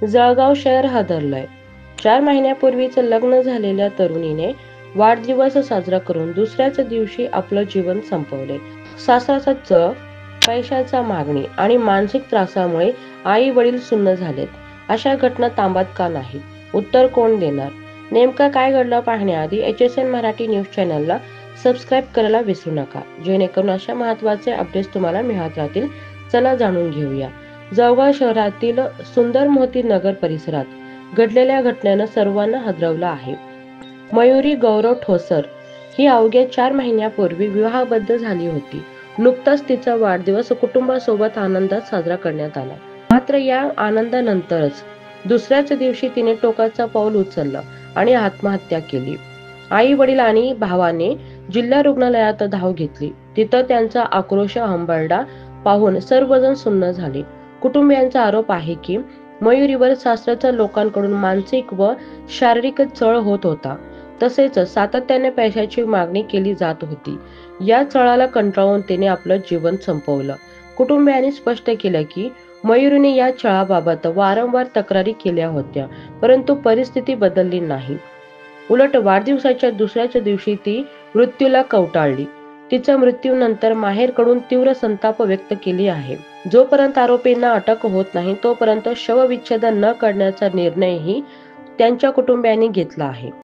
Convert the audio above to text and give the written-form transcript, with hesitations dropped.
जळगाव शहर हादरलंय. 4 महिन्यापूर्वीच लग्न झालेल्या तरुणीने वाढदिवस साजरा करून दुसऱ्याच दिवशी आपलं जीवन संपवले. सासराचा छळ, पैशाचा मागणी आणि मानसिक त्रासामुळे आई वडील सुन्न झालेत. अशा घटना थांबत का नाही? उत्तर कोण देणार? नेमकं काय घडलं पाहण्याआधी HSN मराठी न्यूज चॅनलला सबस्क्राईब करायला विसरू नका, जेणेकरून अशा महत्त्वाचे अपडेट्स तुम्हाला मिळत राहतील. चला जाणून घेऊया. जळगाव शहरातील सुंदर मोती नगर परिसरात घडलेल्या घटनेनं सर्वांना हादरवलं आहे. मयुरी गौरव ठोसर ही अवघ्या 4 महिन्यापूर्वी विवाहबद्ध झाली होती. नुकताच तिचा वाढदिवस कुटुंबासोबत आनंदात साजरा करण्यात आला. मात्र या आनंदानंतरच दुसऱ्याच दिवशी तिने टोकाचं पाऊल उचललं आणि आत्महत्या केली. आई वडील आणि भावाने जिल्हा रुग्णालयात धाव घेतली. तिथं त्यांचा आक्रोश हंबरडा पाहून सर्वजण सुन्न झाले. कुटुंबियांचा आरोप आहे की मयुरीवर सासरच्या लोकांकडून मानसिक व शारीरिक छळ होत होता. तसेच सातत्याने पैशाची मागणी केली जात होती. या छळाला कंटाळून तिने आपलं जीवन संपवलं. कुटुंबियांनी स्पष्ट केलं की मयुरीने या छळाबाबत वारंवार तक्रारी केल्या होत्या, परंतु परिस्थिती बदलली नाही. उलट वाढदिवसाच्या दुसऱ्याच दिवशी ती मृत्यूला कवटाळली. तिच्या मृत्यूनंतर माहेरकडून तीव्र संताप व्यक्त केली आहे. जोपर्यंत आरोपींना अटक होत नाही तोपर्यंत शवविच्छेदन न करण्याचा निर्णयही त्यांच्या कुटुंबियांनी घेतला आहे.